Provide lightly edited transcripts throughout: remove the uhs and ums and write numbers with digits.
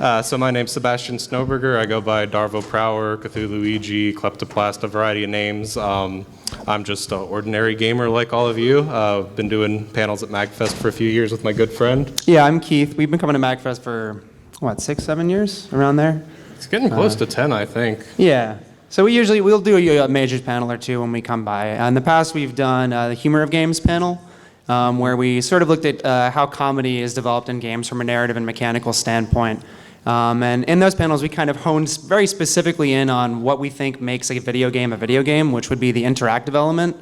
So my name's Sebastian Snowberger. I go by Darvo Prower, Cthulhuigi, Kleptoplast, a variety of names. I'm just an ordinary gamer like all of you. I've been doing panels at MAGFest for a few years with my good friend. Yeah, I'm Keith. We've been coming to MAGFest for, 6, 7 years, around there? It's getting close to 10, I think. Yeah. So we'll do a majors panel or two when we come by. In the past, we've done the Humor of Games panel, where we sort of looked at how comedy is developed in games from a narrative and mechanical standpoint. And in those panels, we kind of honed very specifically in on what we think makes a video game, which would be the interactive element.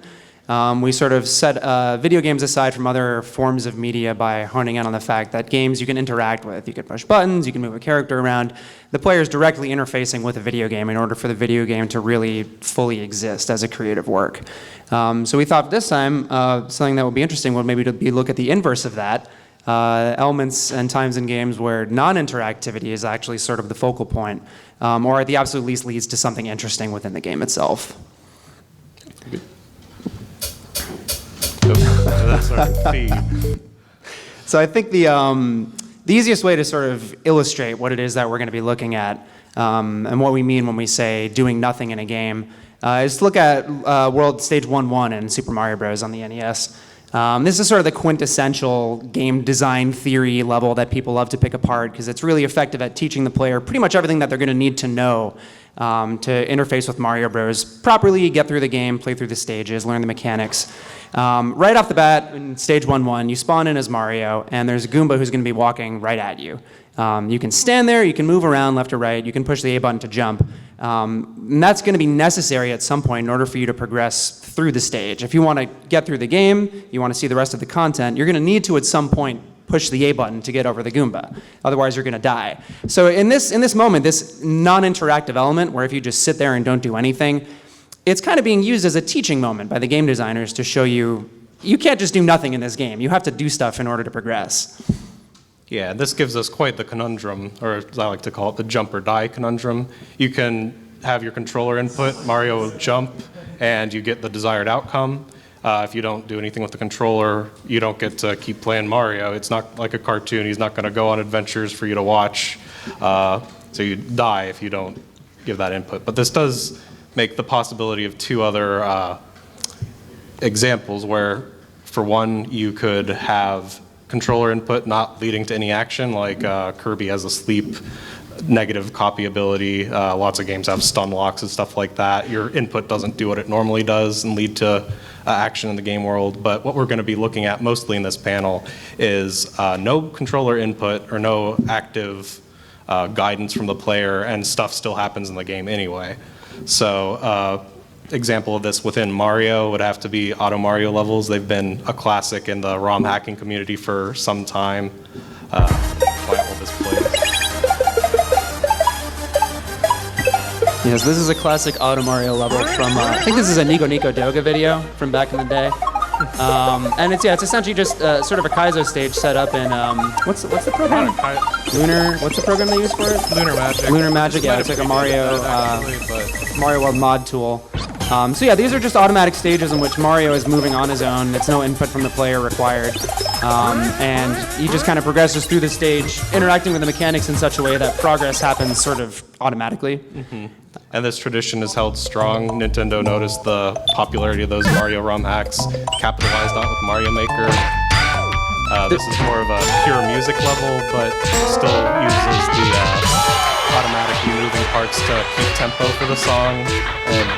We sort of set video games aside from other forms of media by honing in on the fact that games you can interact with. You can push buttons, you can move a character around. The player's directly interfacing with a video game in order for the video game to really fully exist as a creative work. So we thought this time something that would be interesting would maybe be look at the inverse of that. Elements and times in games where non-interactivity is actually sort of the focal point, or at the absolute least leads to something interesting within the game itself. That's our theme. So I think the easiest way to sort of illustrate what it is that we're going to be looking at and what we mean when we say doing nothing in a game is to look at World Stage 1-1 in Super Mario Bros. On the NES. This is sort of the quintessential game design theory level that people love to pick apart because it's really effective at teaching the player pretty much everything that they're going to need to know to interface with Mario Bros. Properly, get through the game, play through the stages, learn the mechanics. Right off the bat, in Stage 1-1, you spawn in as Mario, and there's a Goomba who's going to be walking right at you. You can stand there, you can move around left or right, you can push the A button to jump. And that's going to be necessary at some point in order for you to progress through the stage. If you want to get through the game, you want to see the rest of the content, you're going to need to at some point push the A button to get over the Goomba. Otherwise, you're going to die. So in this moment, this non-interactive element, where if you just sit there and don't do anything, it's kind of being used as a teaching moment by the game designers to show you can't just do nothing in this game. You have to do stuff in order to progress. Yeah, this gives us quite the conundrum, or as I like to call it, the jump or die conundrum. You can have your controller input, Mario will jump, and you get the desired outcome. If you don't do anything with the controller, you don't get to keep playing Mario. It's not like a cartoon. He's not going to go on adventures for you to watch. So you die if you don't give that input. But this does make the possibility of two other examples where, for one, you could have controller input not leading to any action, like Kirby has a sleep negative copy ability. Lots of games have stun locks and stuff like that. Your input doesn't do what it normally does and lead to action in the game world. But what we're going to be looking at mostly in this panel is no controller input or no active guidance from the player, and stuff still happens in the game anyway. So example of this within Mario would have to be Auto Mario levels. They've been a classic in the ROM hacking community for some time. Quiet while this plays. Yes, this is a classic Auto Mario level from, I think this is a Nico Nico Doga video from back in the day. And it's essentially just sort of a Kaizo stage set up in, what's the program? What's the program they use for it? Lunar Magic. Lunar Magic, yeah, it's like a Mario World mod tool. So yeah, these are just automatic stages in which Mario is moving on his own. It's no input from the player required. And he just kind of progresses through the stage, interacting with the mechanics in such a way that progress happens sort of automatically. Mm-hmm. And this tradition is held strong. Nintendo noticed the popularity of those Mario ROM hacks, capitalized on it with Mario Maker. This is more of a pure music level, but still uses the automatically moving parts to keep tempo for the song. And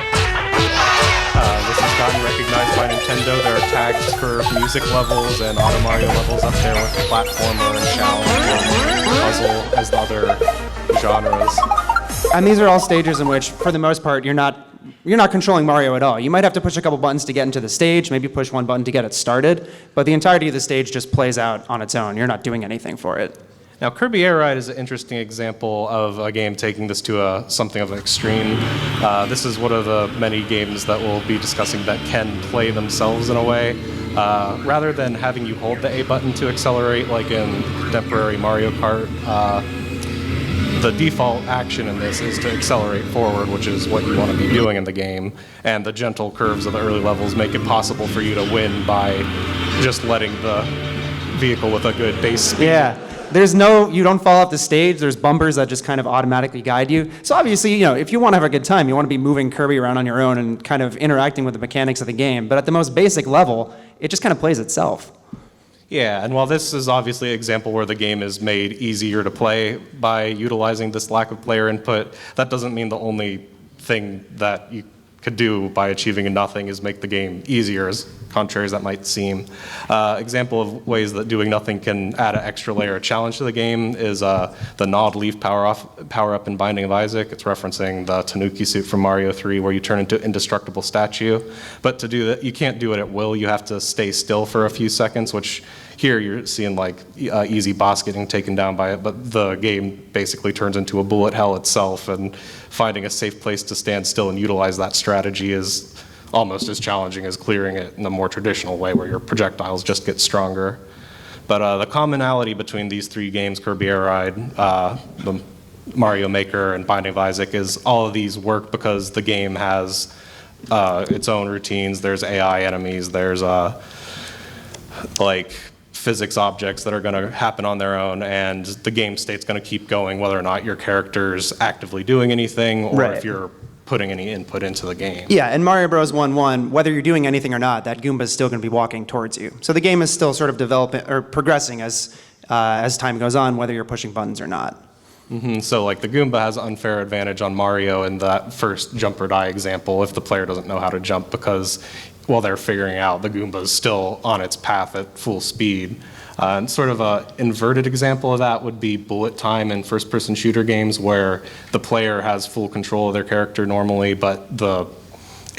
this has gotten recognized by Nintendo. There are tags for music levels and Auto Mario levels up there with platformer and challenge and puzzle as the other genres. And these are all stages in which, for the most part, you're not controlling Mario at all. You might have to push a couple buttons to get into the stage, maybe push one button to get it started, but the entirety of the stage just plays out on its own. You're not doing anything for it. Now, Kirby Air Ride is an interesting example of a game taking this to something of an extreme. This is one of the many games that we'll be discussing that can play themselves in a way. Rather than having you hold the A button to accelerate like in contemporary Mario Kart, the default action in this is to accelerate forward, which is what you want to be doing in the game. And the gentle curves of the early levels make it possible for you to win by just letting the vehicle with a good base speed you don't fall off the stage. There's bumpers that just kind of automatically guide you. So obviously, if you want to have a good time, you want to be moving Kirby around on your own and kind of interacting with the mechanics of the game. But at the most basic level, it just kind of plays itself. Yeah, and while this is obviously an example where the game is made easier to play by utilizing this lack of player input, that doesn't mean the only thing that you could do by achieving a nothing is make the game easier, as contrary as that might seem. Example of ways that doing nothing can add an extra layer of challenge to the game is the gnawed leaf power-up in Binding of Isaac. It's referencing the Tanuki suit from Mario 3 where you turn into an indestructible statue. But to do that, you can't do it at will. You have to stay still for a few seconds, which here you're seeing like easy boss getting taken down by it, but the game basically turns into a bullet hell itself, and finding a safe place to stand still and utilize that strategy is almost as challenging as clearing it in the more traditional way where your projectiles just get stronger. But the commonality between these three games, Kirby Air Ride, the Mario Maker, and Binding of Isaac, is all of these work because the game has its own routines. There's AI enemies, there's like physics objects that are going to happen on their own, and the game state's going to keep going whether or not your character's actively doing anything or Right. if you're putting any input into the game. Yeah, in Mario Bros. 1-1, whether you're doing anything or not, that Goomba is still going to be walking towards you. So the game is still sort of developing or progressing as time goes on, whether you're pushing buttons or not. So like the Goomba has unfair advantage on Mario in that first jump or die example if the player doesn't know how to jump, because while they're figuring out, the Goomba is still on its path at full speed. And sort of an inverted example of that would be bullet time in first-person shooter games where the player has full control of their character normally, but the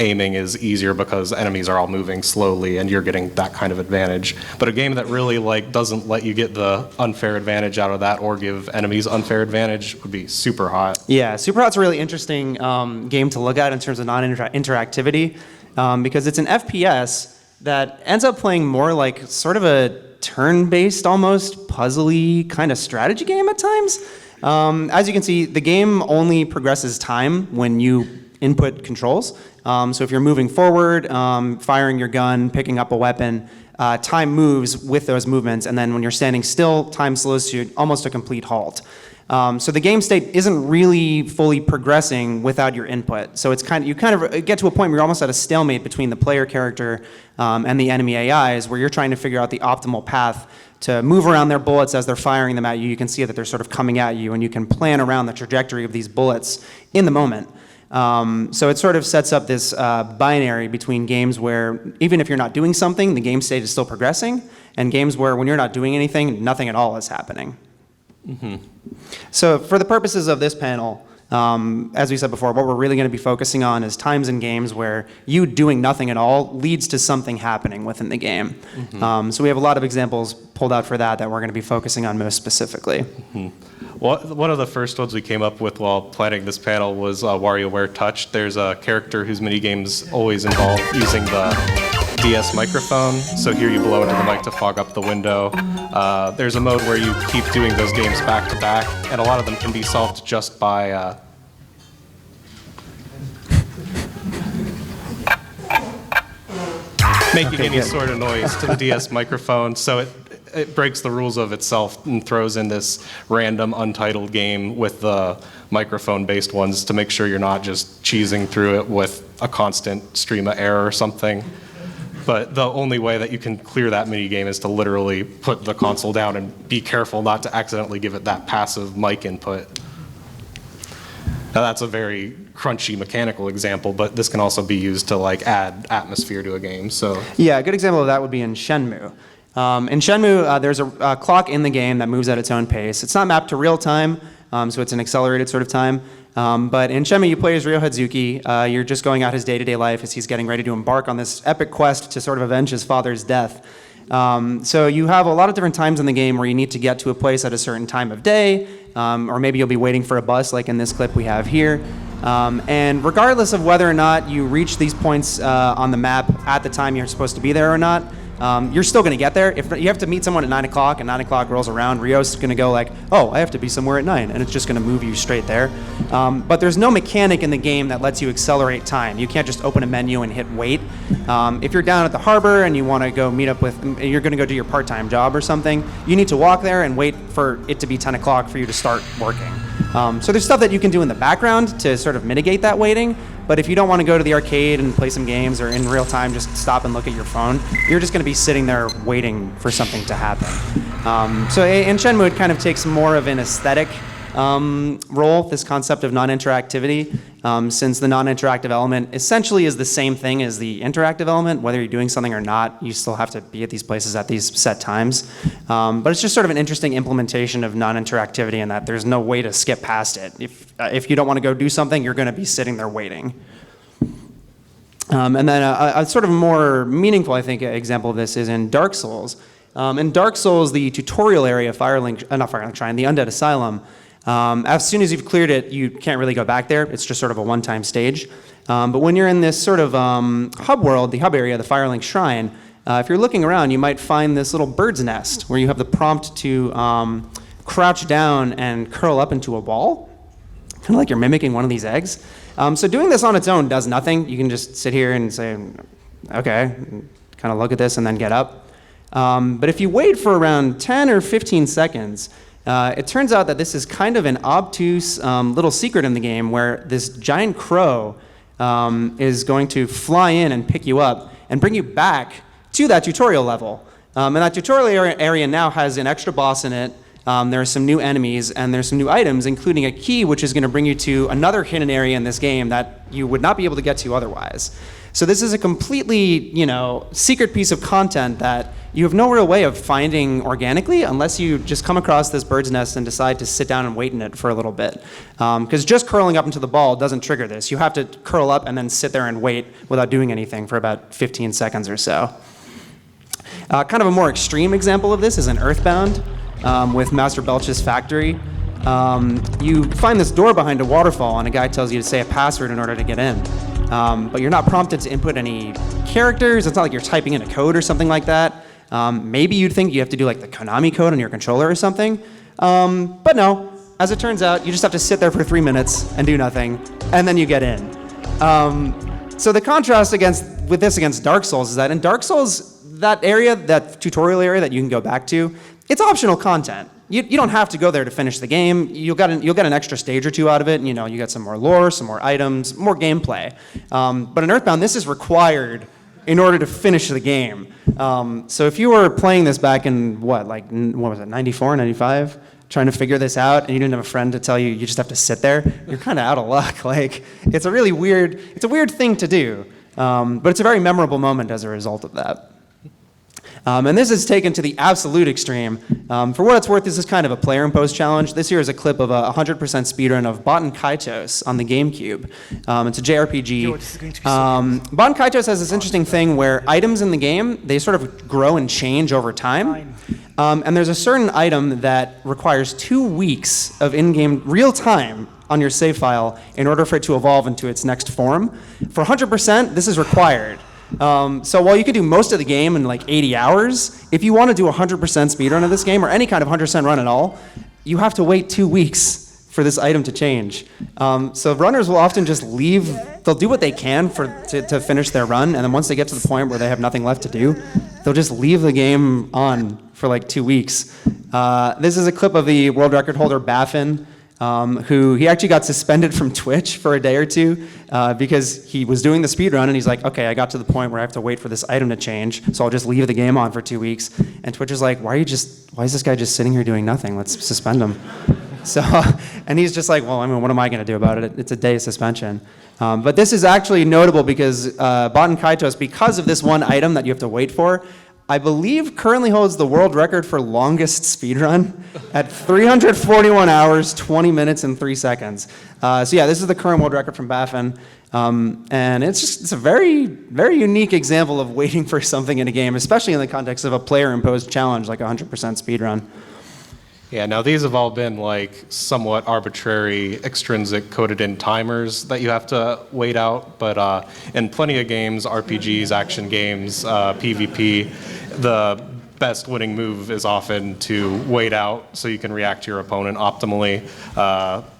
aiming is easier because enemies are all moving slowly and you're getting that kind of advantage. But a game that really doesn't let you get the unfair advantage out of that or give enemies unfair advantage would be Super Hot. Yeah, Super Hot's a really interesting game to look at in terms of non-interactivity because it's an FPS that ends up playing more like sort of a turn-based, almost puzzly kind of strategy game at times. As you can see, the game only progresses time when you input controls. So if you're moving forward, firing your gun, picking up a weapon, time moves with those movements, and then when you're standing still, time slows to almost a complete halt. So the game state isn't really fully progressing without your input. So it's you kind of get to a point where you're almost at a stalemate between the player character and the enemy AIs, where you're trying to figure out the optimal path to move around their bullets as they're firing them at you. You can see that they're sort of coming at you, and you can plan around the trajectory of these bullets in the moment. So it sort of sets up this binary between games where even if you're not doing something, the game state is still progressing, and games where when you're not doing anything, nothing at all is happening. So for the purposes of this panel, as we said before, what we're really going to be focusing on is times in games where you doing nothing at all leads to something happening within the game. So we have a lot of examples pulled out for that we're going to be focusing on most specifically. Well, one of the first ones we came up with while planning this panel was WarioWare Touch. There's a character whose minigames always involve using the DS microphone. So here you blow into the mic to fog up the window. There's a mode where you keep doing those games back to back, and a lot of them can be solved just by making any sort of noise to the DS microphone. So it breaks the rules of itself and throws in this random untitled game with the microphone-based ones to make sure you're not just cheesing through it with a constant stream of error or something. But the only way that you can clear that mini game is to literally put the console down and be careful not to accidentally give it that passive mic input. Now that's a very crunchy mechanical example, but this can also be used to add atmosphere to a game. So yeah, a good example of that would be in Shenmue. In Shenmue, there's a clock in the game that moves at its own pace. It's not mapped to real time, so it's an accelerated sort of time. But in Shenmue, you play as Ryo Hazuki. You're just going out his day-to-day life as he's getting ready to embark on this epic quest to sort of avenge his father's death. So you have a lot of different times in the game where you need to get to a place at a certain time of day, or maybe you'll be waiting for a bus like in this clip we have here. And regardless of whether or not you reach these points on the map at the time you're supposed to be there or not, you're still going to get there. If you have to meet someone at 9 o'clock and 9 o'clock rolls around, Rio's going to go like, oh, I have to be somewhere at 9, and it's just going to move you straight there. But there's no mechanic in the game that lets you accelerate time. You can't just open a menu and hit wait. If you're down at the harbor and you want to go meet up with, you're going to go do your part-time job or something, you need to walk there and wait for it to be 10 o'clock for you to start working. So there's stuff that you can do in the background to sort of mitigate that waiting, but if you don't want to go to the arcade and play some games or in real time just stop and look at your phone, you're just going to be sitting there waiting for something to happen. So in Shenmue, it kind of takes more of an aesthetic role, this concept of non-interactivity, since the non-interactive element essentially is the same thing as the interactive element. Whether you're doing something or not, you still have to be at these places at these set times. But it's just sort of an interesting implementation of non-interactivity in that there's no way to skip past it. If you don't want to go do something, you're going to be sitting there waiting. And then a sort of more meaningful, I think, example of this is in Dark Souls. In Dark Souls, the tutorial area of not Firelink Shrine, the Undead Asylum, as soon as you've cleared it, you can't really go back there. It's just sort of a one-time stage. But when you're in this sort of hub world, the hub area, the Firelink Shrine, if you're looking around, you might find this little bird's nest where you have the prompt to crouch down and curl up into a ball, kind of like you're mimicking one of these eggs. So doing this on its own does nothing. You can just sit here and say, okay, kind of look at this and then get up. But if you wait for around 10 or 15 seconds, it turns out that this is kind of an obtuse little secret in the game where this giant crow is going to fly in and pick you up and bring you back to that tutorial level. And that tutorial area now has an extra boss in it. There are some new enemies and there's some new items, including a key which is going to bring you to another hidden area in this game that you would not be able to get to otherwise. So this is a completely, secret piece of content that you have no real way of finding organically unless you just come across this bird's nest and decide to sit down and wait in it for a little bit. Because just curling up into the ball doesn't trigger this. You have to curl up and then sit there and wait without doing anything for about 15 seconds or so. Kind of a more extreme example of this is in Earthbound with Master Belch's factory. You find this door behind a waterfall and a guy tells you to say a password in order to get in. But you're not prompted to input any characters. It's not like you're typing in a code or something like that. Maybe you'd think you have to do like the Konami code on your controller or something. But no, as it turns out, you just have to sit there for 3 minutes and do nothing, and then you get in. So the contrast with this against Dark Souls is that in Dark Souls, that area, that tutorial area that you can go back to, it's optional content. You don't have to go there to finish the game. You'll get an extra stage or two out of it. You get some more lore, some more items, more gameplay. But in Earthbound, this is required in order to finish the game. So if you were playing this back in what was it, 94, 95, trying to figure this out, and you didn't have a friend to tell you you just have to sit there, you're kind of out of luck. It's a weird thing to do. But it's a very memorable moment as a result of that. And this is taken to the absolute extreme. For what it's worth, this is kind of a player-imposed challenge. This here is a clip of a 100% speedrun of Baten Kaitos on the GameCube. It's a JRPG. Yo, this is going to be so Baten Kaitos has this interesting thing where items in the game, they sort of grow and change over time. And there's a certain item that requires 2 weeks of in-game real time on your save file in order for it to evolve into its next form. For 100%, this is required. So while you can do most of the game in 80 hours, if you want to do a 100% speedrun of this game, or any kind of 100% run at all, you have to wait 2 weeks for this item to change. So runners will often just leave, they'll do what they can to finish their run, and then once they get to the point where they have nothing left to do, they'll just leave the game on for 2 weeks. This is a clip of the world record holder Baffin, who he actually got suspended from Twitch for a day or two because he was doing the speed run and he's like, okay, I got to the point where I have to wait for this item to change, so I'll just leave the game on for 2 weeks. And Twitch is like, why is this guy just sitting here doing nothing? Let's suspend him. So, and he's just like, well, what am I going to do about it? It's a day suspension. But this is actually notable because Baten Kaitos, because of this one item that you have to wait for, I believe currently holds the world record for longest speedrun at 341 hours, 20 minutes, and 3 seconds. So yeah, this is the current world record from Baffin. And it's a very, very unique example of waiting for something in a game, especially in the context of a player-imposed challenge like 100% speedrun. Yeah, now these have all been somewhat arbitrary, extrinsic coded-in timers that you have to wait out, but in plenty of games, RPGs, action games, PvP, the best winning move is often to wait out so you can react to your opponent optimally.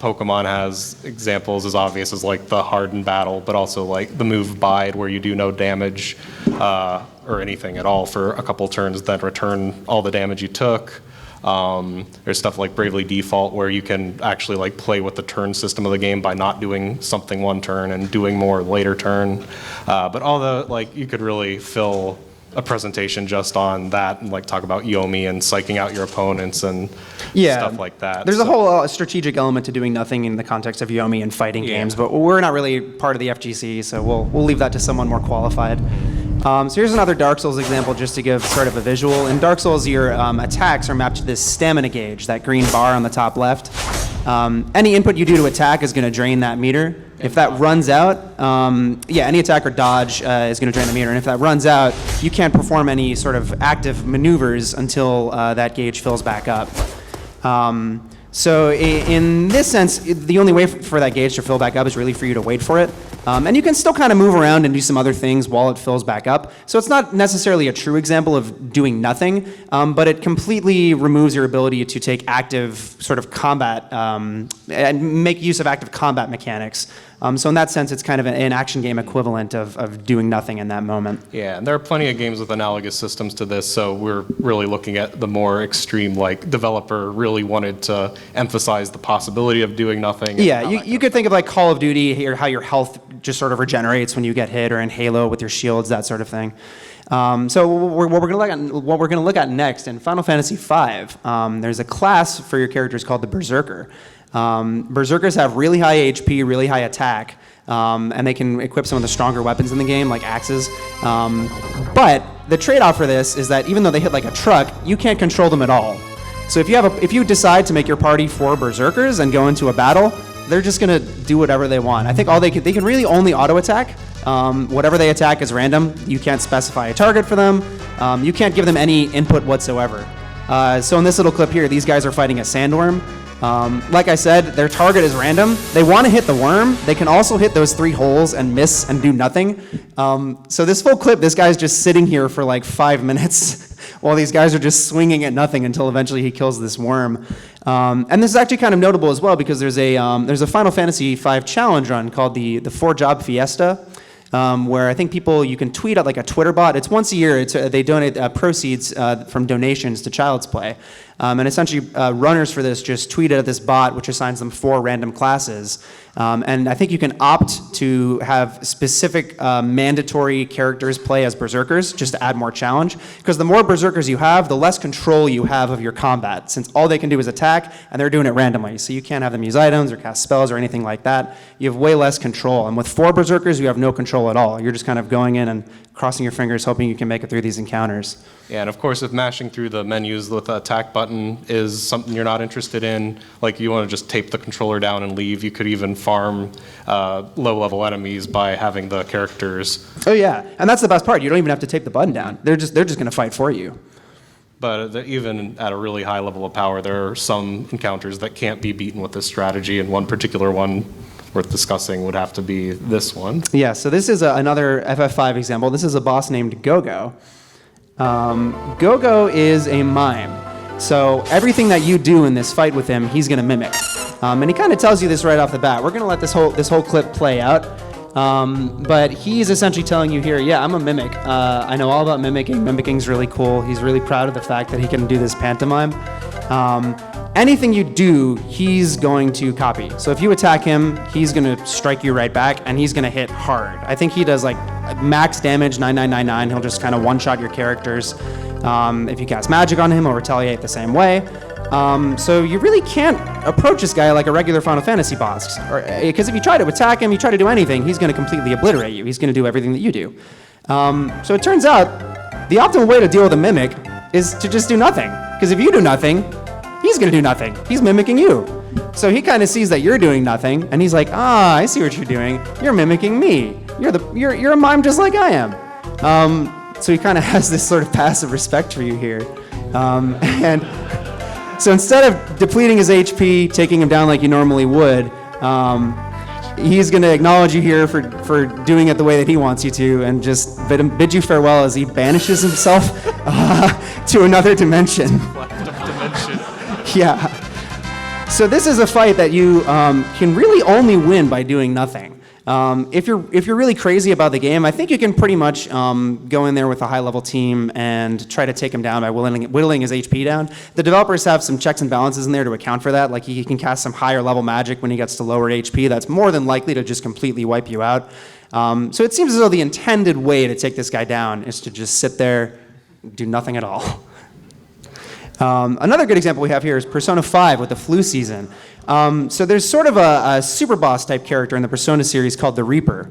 Pokemon has examples as obvious as like the hardened battle, but also like the move bide where you do no damage or anything at all for a couple turns, then return all the damage you took. There's stuff like Bravely Default where you can actually like play with the turn system of the game by not doing something one turn and doing more later turn. But all the like you could really fill a presentation just on that and like talk about Yomi and psyching out your opponents and stuff like that. There's a whole strategic element to doing nothing in the context of Yomi and fighting games, but we're not really part of the FGC, so we'll leave that to someone more qualified. So here's another Dark Souls example just to give sort of a visual. In Dark Souls, your attacks are mapped to this stamina gauge, that green bar on the top left. Any input you do to attack is going to drain that meter. If that runs out, any attack or dodge is going to drain the meter. And if that runs out, you can't perform any sort of active maneuvers until that gauge fills back up. So in this sense, the only way for that gauge to fill back up is really for you to wait for it. And you can still kind of move around and do some other things while it fills back up. So it's not necessarily a true example of doing nothing, but it completely removes your ability to take active sort of combat, and make use of active combat mechanics. So in that sense, it's kind of an action game equivalent of doing nothing in that moment. Yeah, and there are plenty of games with analogous systems to this, so we're really looking at the more extreme, like developer really wanted to emphasize the possibility of doing nothing. Yeah, you could think of like Call of Duty, or how your health just sort of regenerates when you get hit, or in Halo with your shields, that sort of thing. So what we're going to look at next in Final Fantasy V, there's a class for your characters called the Berserker. Berserkers have really high HP, really high attack, and they can equip some of the stronger weapons in the game, like axes. But the trade-off for this is that even though they hit like a truck, you can't control them at all. So if you decide to make your party 4 Berserkers and go into a battle, they're just gonna do whatever they want. I think they can really only auto attack. Whatever they attack is random. You can't specify a target for them. You can't give them any input whatsoever. So in this little clip here, these guys are fighting a sandworm. Like I said, their target is random. They want to hit the worm. They can also hit those 3 holes and miss and do nothing. So this full clip, this guy's just sitting here for like 5 minutes while these guys are just swinging at nothing until eventually he kills this worm. And this is actually kind of notable as well because there's a Final Fantasy V challenge run called the 4-Job Fiesta. Where I think you can tweet at like a Twitter bot. It's once a year. They donate proceeds from donations to Child's Play. And essentially, runners for this just tweet at this bot, which assigns them 4 random classes. And I think you can opt to have specific mandatory characters play as Berserkers, just to add more challenge. Because the more Berserkers you have, the less control you have of your combat, since all they can do is attack, and they're doing it randomly. So you can't have them use items or cast spells or anything like that. You have way less control. And with 4 Berserkers, you have no control at all. You're just kind of going in and crossing your fingers, hoping you can make it through these encounters. Yeah, and of course, if mashing through the menus with the attack button is something you're not interested in, like you want to just tape the controller down and leave, you could even farm low-level enemies by having the characters. Oh yeah, and that's the best part. You don't even have to tape the button down. They're just going to fight for you. But even at a really high level of power, there are some encounters that can't be beaten with this strategy, and one particular one worth discussing would have to be this one. Yeah, so this is another FF5 example. This is a boss named Gogo. Gogo is a mime. So everything that you do in this fight with him, he's going to mimic. And he kind of tells you this right off the bat. We're going to let this whole clip play out. But he's essentially telling you here, yeah, I'm a mimic. I know all about mimicking. Mimicking's really cool. He's really proud of the fact that he can do this pantomime. Anything you do, he's going to copy. So if you attack him, he's going to strike you right back, and he's going to hit hard. I think he does like max damage, 9999. He'll just kind of one-shot your characters. If you cast magic on him, he'll retaliate the same way. So you really can't approach this guy like a regular Final Fantasy boss. Because if you try to attack him, you try to do anything, he's going to completely obliterate you. He's going to do everything that you do. So it turns out, the optimal way to deal with a mimic is to just do nothing. Because if you do nothing, he's going to do nothing. He's mimicking you. So he kind of sees that you're doing nothing, and he's like, I see what you're doing. You're mimicking me. You're a mime just like I am. So he kind of has this sort of passive respect for you here. And so instead of depleting his HP, taking him down like you normally would, he's going to acknowledge you here for doing it the way that he wants you to, and just bid you farewell as he banishes himself to another dimension. Yeah. So this is a fight that you can really only win by doing nothing. If you're really crazy about the game, I think you can pretty much go in there with a high-level team and try to take him down by whittling his HP down. The developers have some checks and balances in there to account for that. Like he can cast some higher-level magic when he gets to lower HP. That's more than likely to just completely wipe you out. So it seems as though the intended way to take this guy down is to just sit there, do nothing at all. Another good example we have here is Persona 5 with the flu season. So there's sort of a super boss type character in the Persona series called the Reaper,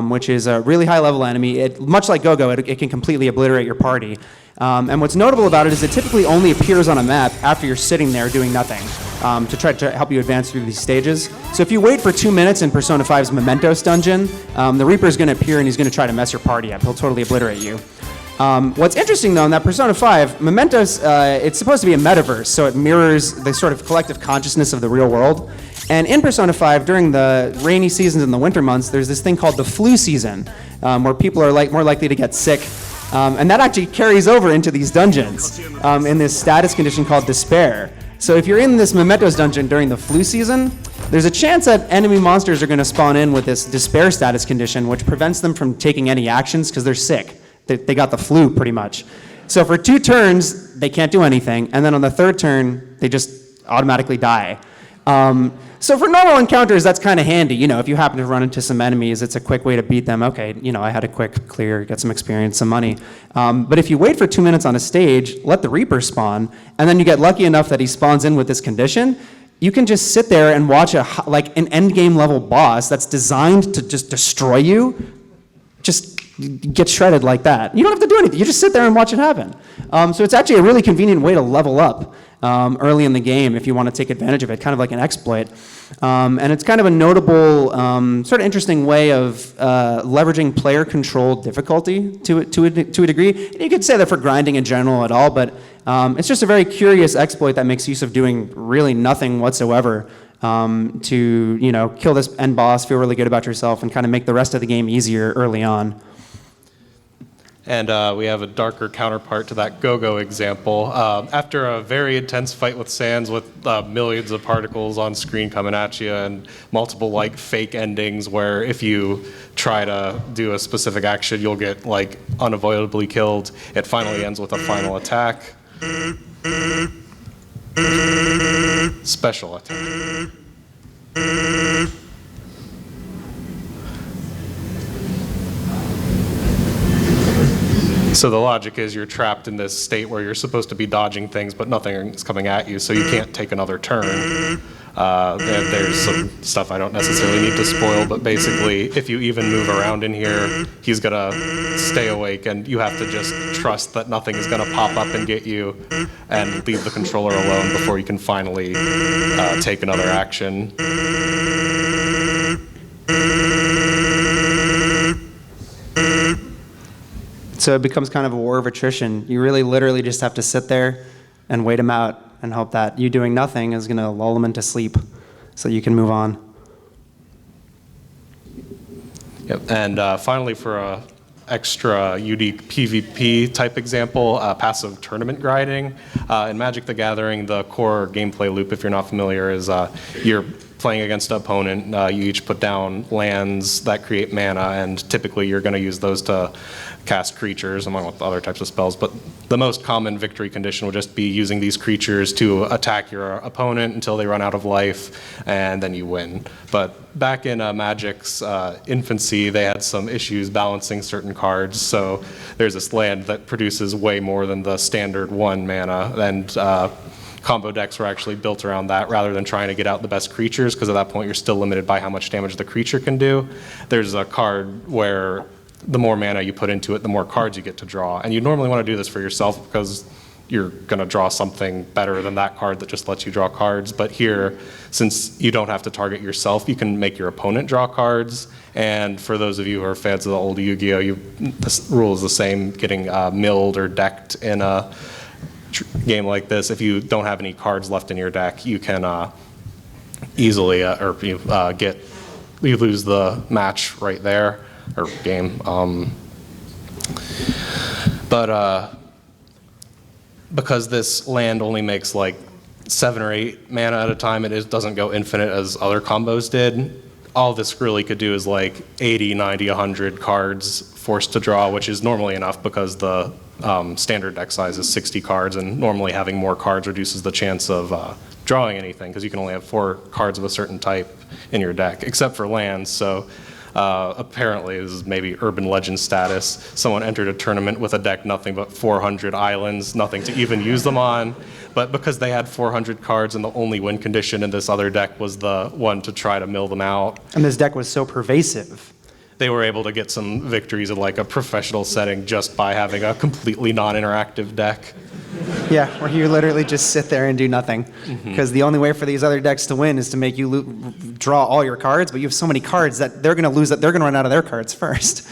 which is a really high level enemy. Much like Go-Go, it can completely obliterate your party. And what's notable about it is it typically only appears on a map after you're sitting there doing nothing to try to help you advance through these stages. So if you wait for 2 minutes in Persona 5's Mementos dungeon, the Reaper is going to appear and he's going to try to mess your party up. He'll totally obliterate you. What's interesting, though, in that Persona 5, Mementos, it's supposed to be a metaverse, so it mirrors the sort of collective consciousness of the real world. And in Persona 5, during the rainy seasons and the winter months, there's this thing called the flu season, where people are more likely to get sick. And that actually carries over into these dungeons in this status condition called despair. So if you're in this Mementos dungeon during the flu season, there's a chance that enemy monsters are going to spawn in with this despair status condition, which prevents them from taking any actions because they're sick. They got the flu, pretty much. So for 2 turns, they can't do anything, and then on the 3rd turn, they just automatically die. So for normal encounters, that's kind of handy. You know, if you happen to run into some enemies, it's a quick way to beat them. Okay, you know, I had a quick clear, get some experience, some money. But if you wait for 2 minutes on a stage, let the Reaper spawn, and then you get lucky enough that he spawns in with this condition, you can just sit there and watch like an endgame level boss that's designed to just destroy you, just get shredded like that. You don't have to do anything. You just sit there and watch it happen. So it's actually a really convenient way to level up early in the game if you want to take advantage of it, kind of like an exploit. And it's kind of a notable, sort of interesting way of leveraging player-controlled difficulty to a degree. You could say that for grinding in general at all, but it's just a very curious exploit that makes use of doing really nothing whatsoever to, you know, kill this end boss, feel really good about yourself, and kind of make the rest of the game easier early on. And we have a darker counterpart to that Go-Go example. After a very intense fight with Sans with millions of particles on screen coming at you and multiple like fake endings where if you try to do a specific action, you'll get like unavoidably killed. It finally ends with a final attack. Special attack. So the logic is you're trapped in this state where you're supposed to be dodging things, but nothing is coming at you, so you can't take another turn. There's some stuff I don't necessarily need to spoil, but basically, if you even move around in here, he's gonna stay awake, and you have to just trust that nothing is gonna pop up and get you, and leave the controller alone before you can finally take another action. So it becomes kind of a war of attrition. You really literally just have to sit there and wait them out and hope that you doing nothing is going to lull them into sleep so you can move on. Yep. And finally, for a extra unique PvP type example, passive tournament grinding. In Magic the Gathering, the core gameplay loop, if you're not familiar, is you're playing against an opponent. You each put down lands that create mana, and typically you're going to use those to cast creatures among other types of spells, but the most common victory condition would just be using these creatures to attack your opponent until they run out of life, and then you win. But back in Magic's infancy, they had some issues balancing certain cards, so there's this land that produces way more than the standard 1 mana, and combo decks were actually built around that rather than trying to get out the best creatures, because at that point you're still limited by how much damage the creature can do. There's a card where the more mana you put into it, the more cards you get to draw. And you normally want to do this for yourself because you're going to draw something better than that card that just lets you draw cards. But here, since you don't have to target yourself, you can make your opponent draw cards. And for those of you who are fans of the old Yu-Gi-Oh, this rule is the same, getting milled or decked in a game like this. If you don't have any cards left in your deck, you can easily get you lose the match right there, or game. But because this land only makes like 7 or 8 mana at a time, it doesn't go infinite as other combos did. All this really could do is like 80, 90, 100 cards forced to draw, which is normally enough because the standard deck size is 60 cards, and normally having more cards reduces the chance of drawing anything because you can only have 4 cards of a certain type in your deck, except for lands. So apparently, this is maybe urban legend status. Someone entered a tournament with a deck nothing but 400 islands, nothing to even use them on. But because they had 400 cards and the only win condition in this other deck was the one to try to mill them out, And this deck was so pervasive. they were able to get some victories in like a professional setting just by having a completely non-interactive deck. Yeah, where you literally just sit there and do nothing. Because the only way for these other decks to win is to make you draw all your cards, but you have so many cards that they're going to lose, that they're going to run out of their cards first.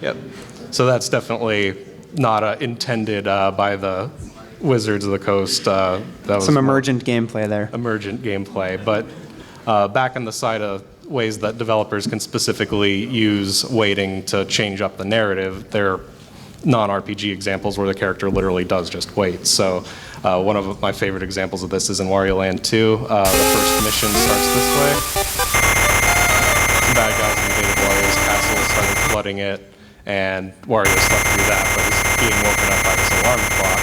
Yep. So that's definitely not intended by the Wizards of the Coast. That was Some emergent gameplay there. emergent gameplay. But back on the side of ways that developers can specifically use waiting to change up the narrative, there non-RPG examples where the character literally does just wait. So one of my favorite examples of this is in Wario Land 2. The first mission starts this way. Some bad guys invaded Wario's castle, started flooding it, and Wario slept through that, but is being woken up by this alarm clock.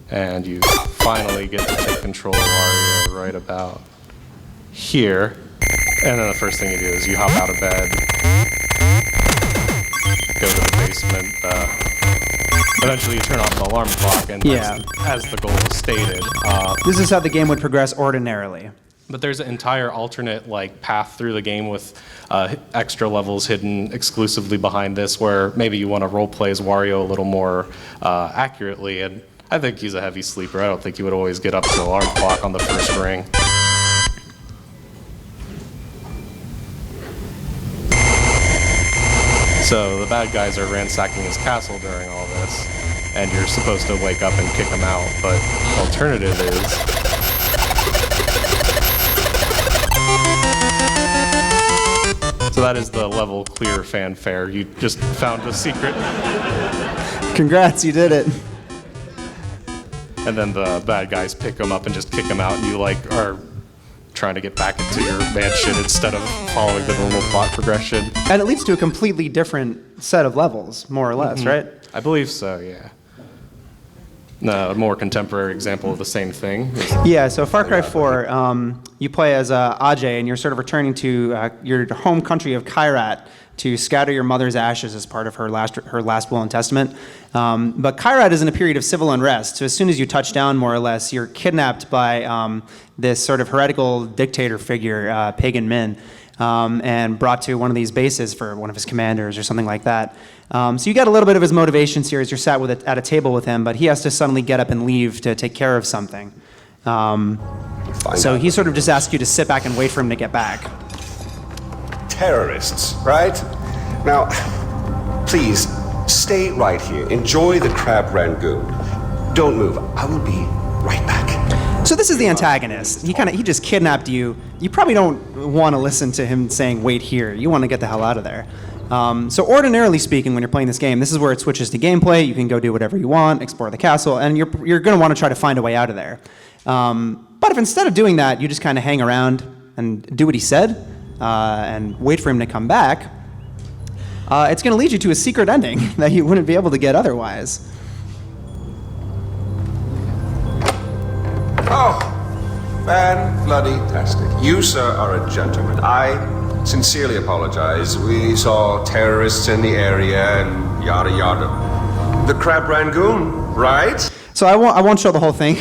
And you finally get to take control of Wario right about here. And then the first thing you do is you hop out of bed, go to the basement. Eventually, you turn off the alarm clock, and as the goal is stated. This is how the game would progress ordinarily. But there's an entire alternate like path through the game with extra levels hidden exclusively behind this, where maybe you want to role play as Wario a little more accurately. And I think he's a heavy sleeper. I don't think he would always get up to the alarm clock on the first ring. So the bad guys are ransacking his castle during all this, and you're supposed to wake up and kick them out, but the alternative is... So that is the level clear fanfare. You just found a secret. Congrats, you did it. And then the bad guys pick them up and just kick them out, and you like are trying to get back into your mansion instead of following the normal plot progression. And it leads to a completely different set of levels, more or less, right? I believe so, yeah. A more contemporary example of the same thing. Yeah, so Far Cry 4, you play as Ajay, and you're sort of returning to your home country of Kyrat to scatter your mother's ashes as part of her last will and testament. But Kyrat is in a period of civil unrest, so as soon as you touch down, more or less, you're kidnapped by this sort of heretical dictator figure, Pagan Min, and brought to one of these bases for one of his commanders or something like that. So you get a little bit of his motivations here as you're sat at a table with him, but he has to suddenly get up and leave to take care of something. So he sort of just asks you to sit back and wait for him to get back. Terrorists, right? Now, please, stay right here. Enjoy the crab rangoon. Don't move. I will be right back. So this is the antagonist. He just kidnapped you. You probably don't want to listen to him saying, wait here. You want to get the hell out of there. So ordinarily speaking, when you're playing this game, this is where it switches to gameplay. You can go do whatever you want, explore the castle, and you're going to want to try to find a way out of there. But if instead of doing that, you just kind of hang around and do what he said, and wait for him to come back, it's going to lead you to a secret ending that you wouldn't be able to get otherwise. Oh, fan-bloody-tastic. You, sir, are a gentleman. I sincerely apologize. We saw terrorists in the area and yada yada. The crab rangoon, right? So I won't show the whole thing,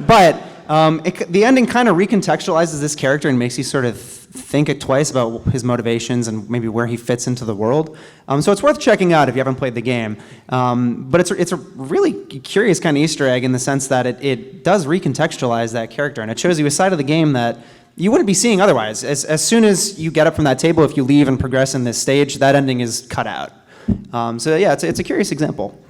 but the ending kind of recontextualizes this character and makes you sort of think it twice about his motivations and maybe where he fits into the world. So it's worth checking out if you haven't played the game. But it's a really curious kind of Easter egg in the sense that it does recontextualize that character, and it shows you a side of the game that you wouldn't be seeing otherwise. As soon as you get up from that table, if you leave and progress in this stage, that ending is cut out. So yeah, it's a curious example.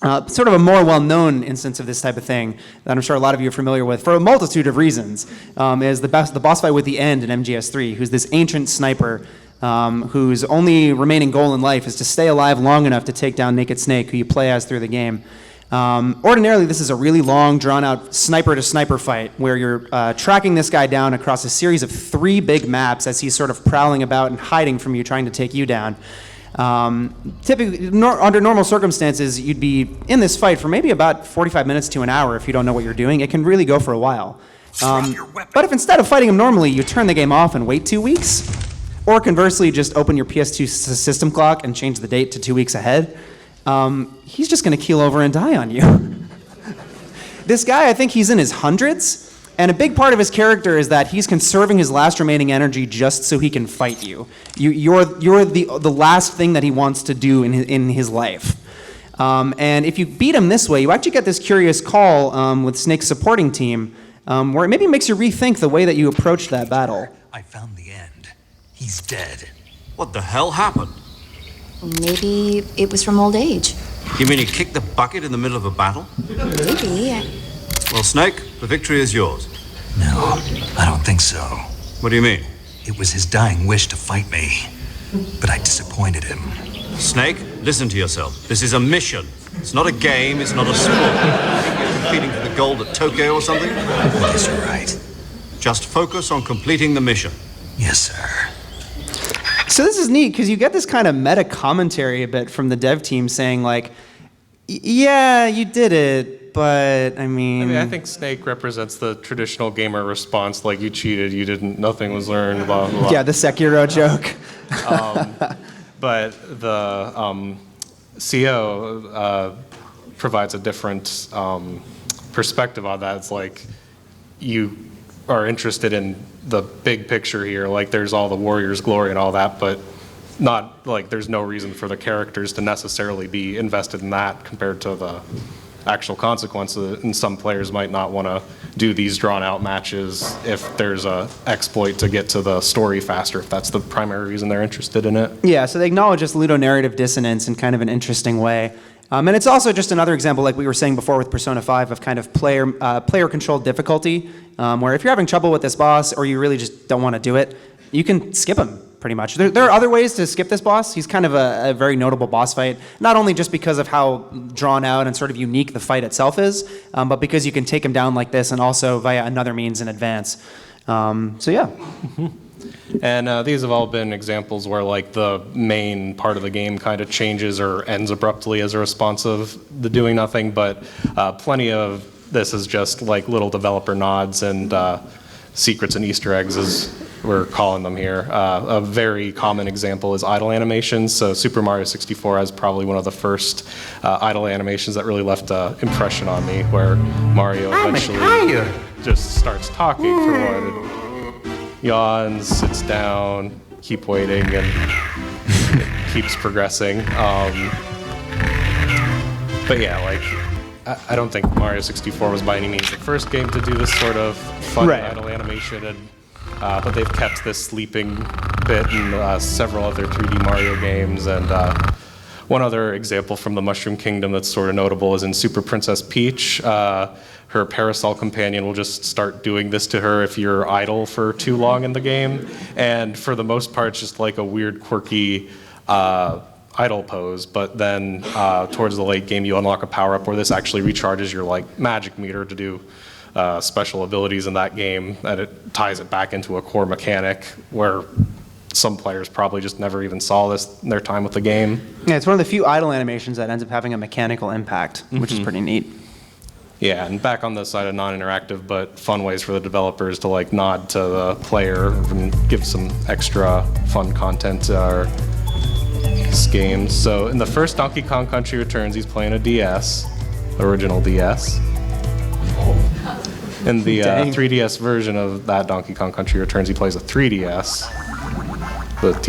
Sort of a more well-known instance of this type of thing that I'm sure a lot of you are familiar with for a multitude of reasons is the boss fight with the End in MGS3, who's this ancient sniper whose only remaining goal in life is to stay alive long enough to take down Naked Snake, who you play as through the game. Ordinarily, this is a really long, drawn-out sniper-to-sniper fight where you're tracking this guy down across a series of 3 big maps as he's sort of prowling about and hiding from you, trying to take you down. Typically, under normal circumstances, you'd be in this fight for maybe about 45 minutes to an hour if you don't know what you're doing. It can really go for a while. But if instead of fighting him normally, you turn the game off and wait 2 weeks, or conversely, just open your PS2 system clock and change the date to 2 weeks ahead, he's just going to keel over and die on you. This guy, I think he's in his hundreds. And a big part of his character is that he's conserving his last remaining energy just so he can fight you. You're the last thing that he wants to do in his life. And if you beat him this way, you actually get this curious call with Snake's supporting team, where it maybe makes you rethink the way that you approached that battle. I found the End. He's dead. What the hell happened? Maybe it was from old age. You mean he kicked the bucket in the middle of a battle? Maybe. Well, Snake, the victory is yours. No, I don't think so. What do you mean? It was his dying wish to fight me, but I disappointed him. Snake, listen to yourself. This is a mission. It's not a game, it's not a sport. You think you're competing for the gold at Tokyo or something? I guess you're right. Just focus on completing the mission. Yes, sir. So this is neat because you get this kind of meta commentary a bit from the dev team saying like, yeah, you did it, but I mean... I think Snake represents the traditional gamer response, like you cheated, you didn't, nothing was learned, blah, blah, blah. Yeah, the Sekiro joke. But the CO provides a different perspective on that. It's like you are interested in the big picture here, like there's all the warrior's glory and all that, but not like there's no reason for the characters to necessarily be invested in that compared to the actual consequences. And some players might not want to do these drawn out matches if there's a exploit to get to the story faster, if that's the primary reason they're interested in it. Yeah, so they acknowledge this ludonarrative dissonance in kind of an interesting way. And it's also just another example, like we were saying before with Persona 5, of kind of player-controlled difficulty, where if you're having trouble with this boss or you really just don't want to do it, you can skip him, pretty much. There are other ways to skip this boss. He's kind of a very notable boss fight, not only just because of how drawn out and sort of unique the fight itself is, but because you can take him down like this and also via another means in advance. So yeah. And these have all been examples where like the main part of the game kind of changes or ends abruptly as a response of the doing nothing, but plenty of this is just like little developer nods and secrets and Easter eggs, as we're calling them here. A very common example is idle animations. So Super Mario 64 has probably one of the first idle animations that really left an impression on me, where Mario eventually just starts talking for one. Yawns, sits down, keep waiting, and it keeps progressing. But yeah, like, I don't think Mario 64 was by any means the first game to do this sort of fun idle animation, and, but they've kept this sleeping bit in several other 3D Mario games. And one other example from the Mushroom Kingdom that's sort of notable is in Super Princess Peach. Her parasol companion will just start doing this to her if you're idle for too long in the game. And for the most part, it's just like a weird, quirky idle pose. But then towards the late game, you unlock a power-up where this actually recharges your like magic meter to do special abilities in that game. And it ties it back into a core mechanic where some players probably just never even saw this in their time with the game. Yeah, it's one of the few idle animations that ends up having a mechanical impact, which is pretty neat. Yeah, and back on the side of non-interactive but fun ways for the developers to like nod to the player and give some extra fun content to our games. So in the first Donkey Kong Country Returns, he's playing a DS, original DS. In the 3DS version of that Donkey Kong Country Returns, he plays a 3DS. Is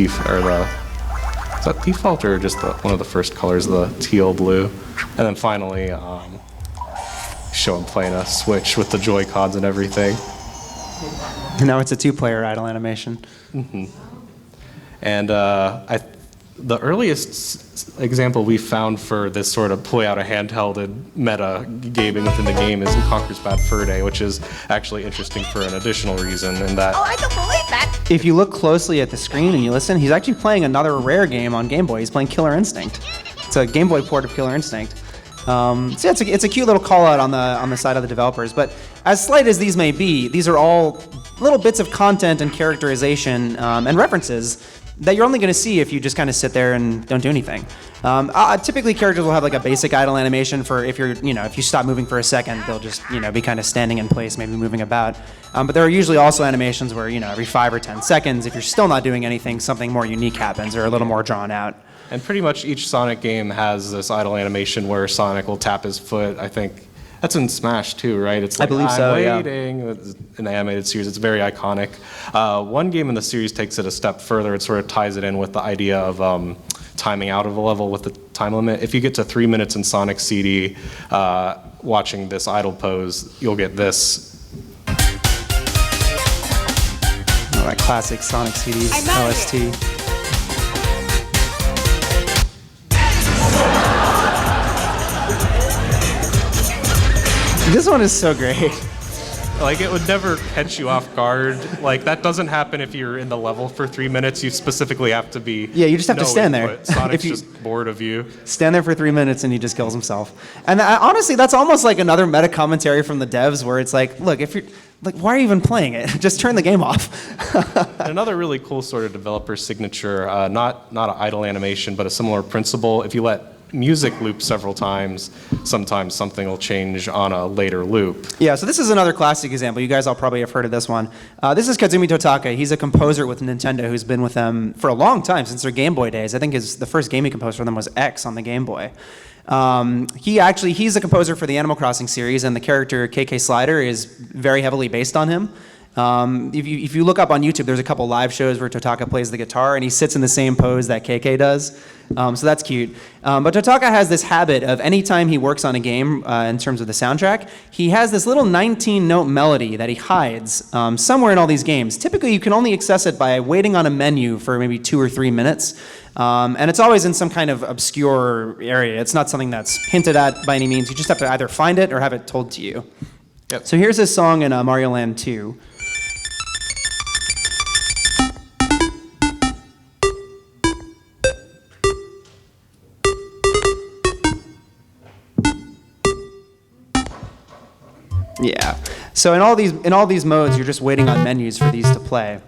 that default or just one of the first colors, the teal blue? And then finally, show him playing a Switch with the Joy-Cons and everything. Now it's a 2-player idle animation. And The earliest example we found for this sort of play out a handhelded meta gaming within the game is in Conker's Bad Fur Day, which is actually interesting for an additional reason in that. Oh, I don't believe that. If you look closely at the screen and you listen, he's actually playing another Rare game on Game Boy. He's playing Killer Instinct. It's a Game Boy port of Killer Instinct. So yeah, it's a cute little call out on the side of the developers. But as slight as these may be, these are all little bits of content and characterization and references that you're only going to see if you just kind of sit there and don't do anything. Typically, characters will have like a basic idle animation for if you stop moving for a second, they'll just be kind of standing in place, maybe moving about. But there are usually also animations where every 5 or 10 seconds, if you're still not doing anything, something more unique happens or a little more drawn out. And pretty much each Sonic game has this idle animation where Sonic will tap his foot. I think that's in Smash too, right? It's like, I believe so, yeah. waiting. In the animated series, it's very iconic. One game in the series takes it a step further. It sort of ties it in with the idea of timing out of a level with the time limit. If you get to 3 minutes in Sonic CD, watching this idle pose, you'll get this. That classic Sonic CD's OST. This one is so great. Like, it would never catch you off guard. Like, that doesn't happen if you're in the level for 3 minutes. You specifically have to be. Yeah, you just have to stand input. there. Sonic's If you just bored of you. stand there for 3 minutes and he just kills himself. And honestly, that's almost like another meta commentary from the devs where it's like, look, if you're like, why are you even playing it? Just turn the game off. Another really cool sort of developer signature, not an idle animation, but a similar principle. If you let music loop several times, sometimes something will change on a later loop. Yeah, so this is another classic example. You guys all probably have heard of this one. This is Kazumi Totaka. He's a composer with Nintendo who's been with them for a long time, since their Game Boy days. I think the first game he composed for them was X on the Game Boy. He's a composer for the Animal Crossing series, and the character KK Slider is very heavily based on him. If you look up on YouTube, there's a couple live shows where Totaka plays the guitar, and he sits in the same pose that KK does. So that's cute. But Totaka has this habit of any time he works on a game in terms of the soundtrack, he has this little 19-note melody that he hides somewhere in all these games. Typically, you can only access it by waiting on a menu for maybe 2 or 3 minutes. And it's always in some kind of obscure area. It's not something that's hinted at by any means. You just have to either find it or have it told to you. Yep. So here's his song in Mario Land 2. Yeah. So in all these modes, you're just waiting on menus for these to play.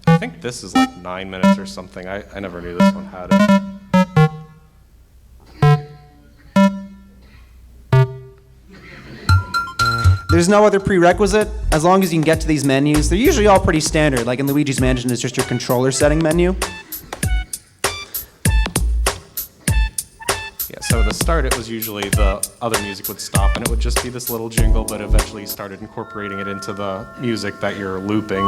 I think this is like 9 minutes or something. I never knew this one had it. There's no other prerequisite. As long as you can get to these menus, they're usually all pretty standard. Like in Luigi's Mansion, it's just your controller setting menu. Yeah, so at the start it was usually the other music would stop and it would just be this little jingle, but eventually you started incorporating it into the music that you're looping.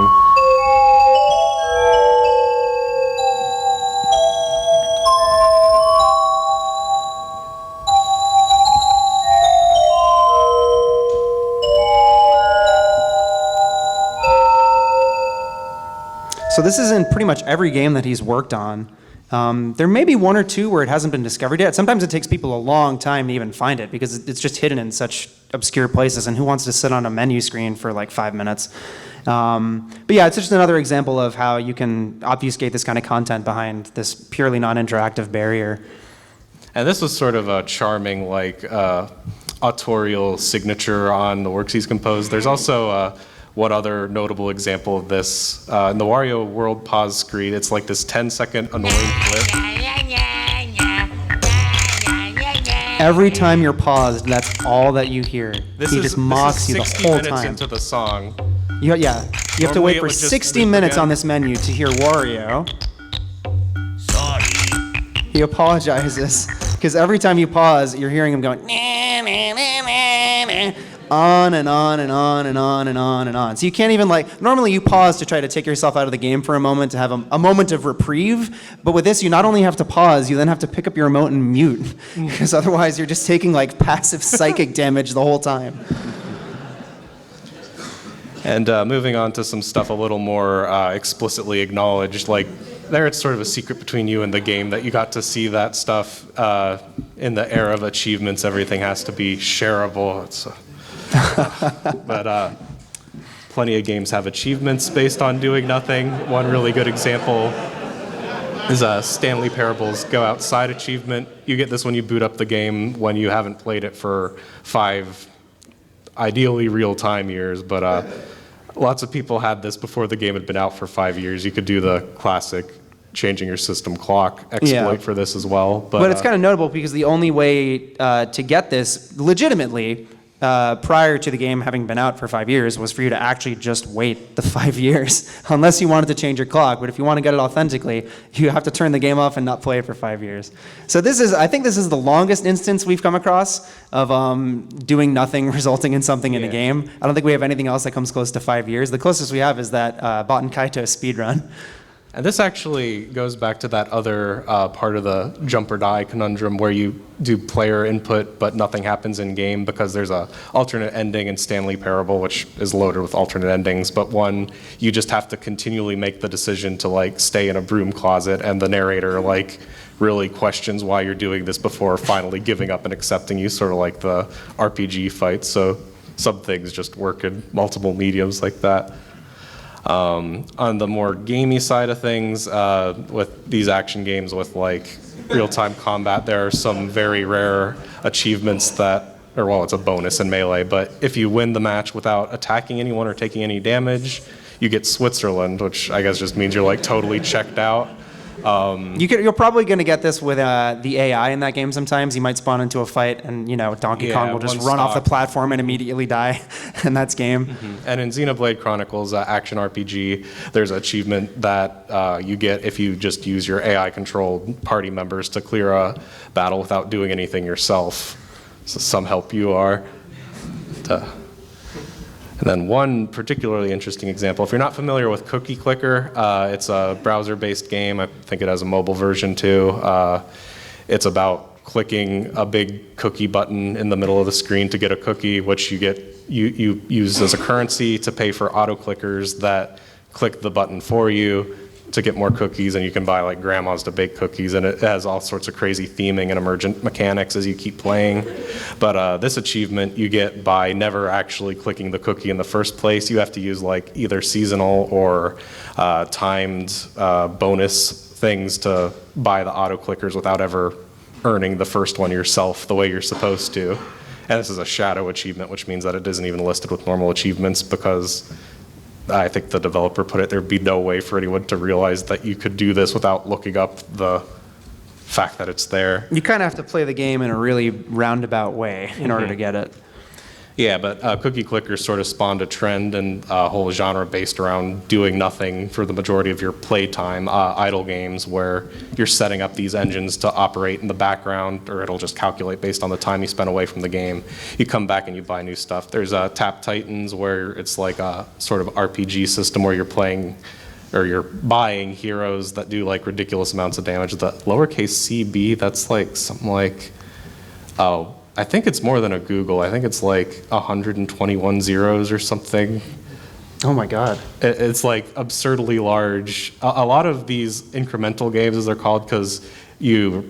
So this is in pretty much every game that he's worked on. There may be 1 or 2 where it hasn't been discovered yet. Sometimes it takes people a long time to even find it because it's just hidden in such obscure places, and who wants to sit on a menu screen for like 5 minutes? But yeah, it's just another example of how you can obfuscate this kind of content behind this purely non-interactive barrier. And this was sort of a charming, like, autorial signature on the works he's composed. There's also one other notable example of this. In the Wario World pause screen, it's like this 10-second annoying clip. Every time you're paused, that's all that you hear. He just mocks you the whole 60 minutes time. into the song. You have to Normally wait it for would just 60 loop minutes again. on this menu to hear Wario. Sorry. He apologizes because every time you pause, you're hearing him going "Nah, nah, nah, nah, nah," on and on and on and on and on and on. So you can't even normally you pause to try to take yourself out of the game for a moment to have a moment of reprieve. But with this, you not only have to pause, you then have to pick up your remote and mute because otherwise you're just taking passive psychic damage the whole time. And moving on to some stuff a little more explicitly acknowledged, like there it's sort of a secret between you and the game that you got to see that stuff. In the era of achievements, everything has to be shareable. But plenty of games have achievements based on doing nothing. One really good example is Stanley Parable's Go Outside achievement. You get this when you boot up the game when you haven't played it for 5, ideally real-time years, but lots of people had this before the game had been out for 5 years. You could do the classic changing your system clock exploit for this as well. But it's kind of notable because the only way to get this legitimately prior to the game having been out for 5 years was for you to actually just wait the 5 years, unless you wanted to change your clock. But if you want to get it authentically, you have to turn the game off and not play it for 5 years. So I think this is the longest instance we've come across of doing nothing resulting in something in a game. I don't think we have anything else that comes close to 5 years. The closest we have is that Baten Kaito speedrun. And this actually goes back to that other part of the jump or die conundrum where you do player input but nothing happens in game because there's a alternate ending in Stanley Parable, which is loaded with alternate endings, but one you just have to continually make the decision to like stay in a broom closet, and the narrator like really questions why you're doing this before finally giving up and accepting you, sort of like the RPG fights. So some things just work in multiple mediums like that. On the more gamey side of things, with these action games with like real-time combat, there are some very rare achievements that, or well, it's a bonus in Melee, but if you win the match without attacking anyone or taking any damage, you get Switzerland, which I guess just means you're like totally checked out. You're probably going to get this with the AI in that game sometimes. You might spawn into a fight and, Donkey Kong will just run off the platform and immediately die, and that's game. Mm-hmm. And in Xenoblade Chronicles Action RPG, there's an achievement that you get if you just use your AI-controlled party members to clear a battle without doing anything yourself. So some help you are. And then one particularly interesting example, if you're not familiar with Cookie Clicker, it's a browser-based game. I think it has a mobile version too. It's about clicking a big cookie button in the middle of the screen to get a cookie, which you use as a currency to pay for auto clickers that click the button for you to get more cookies, and you can buy like grandmas to bake cookies, and it has all sorts of crazy theming and emergent mechanics as you keep playing. But this achievement you get by never actually clicking the cookie in the first place. You have to use like either seasonal or timed bonus things to buy the auto clickers without ever earning the first one yourself the way you're supposed to. And this is a shadow achievement, which means that it isn't even listed with normal achievements because I think the developer put it, there'd be no way for anyone to realize that you could do this without looking up the fact that it's there. You kind of have to play the game in a really roundabout way in order to get it. Yeah, but Cookie Clicker sort of spawned a trend and a whole genre based around doing nothing for the majority of your playtime, idle games where you're setting up these engines to operate in the background, or it'll just calculate based on the time you spent away from the game. You come back and you buy new stuff. There's Tap Titans where it's like a sort of RPG system where you're playing or you're buying heroes that do like ridiculous amounts of damage. The lowercase CB, that's like something like, I think it's more than a Google. I think it's like 121 zeros or something. Oh my God. It's like absurdly large. A lot of these incremental games, as they're called, because you're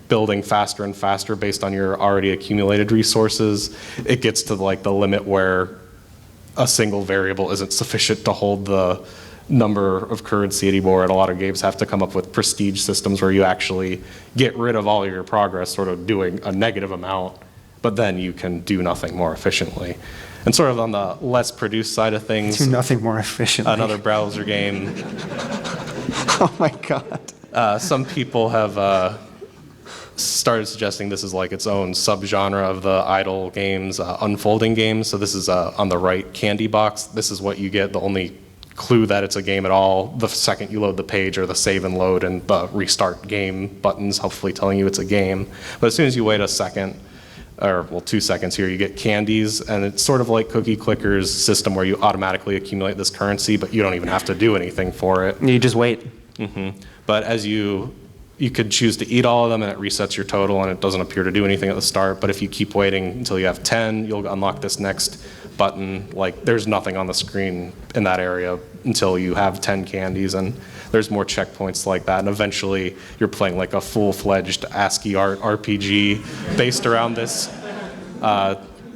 building faster and faster based on your already accumulated resources, it gets to like the limit where a single variable isn't sufficient to hold the number of currency anymore, and a lot of games have to come up with prestige systems where you actually get rid of all of your progress, sort of doing a negative amount, but then you can do nothing more efficiently. And sort of on the less produced side of things, Do nothing more efficiently. another browser game. Oh my God. Some people have started suggesting this is like its own subgenre of the idle games, unfolding games. So this is on the right, Candy Box. This is what you get, the only clue that it's a game at all the second you load the page, or the save and load and the restart game buttons, hopefully telling you it's a game. But as soon as you wait a second, or well, 2 seconds here, you get candies, and it's sort of like Cookie Clicker's system where you automatically accumulate this currency, but you don't even have to do anything for it. You just wait. But as you you could choose to eat all of them and it resets your total and it doesn't appear to do anything at the start. But if you keep waiting until you have 10, you'll unlock this next button. Like there's nothing on the screen in that area until you have 10 candies, and there's more checkpoints like that. And eventually you're playing like a full-fledged ASCII art RPG based around this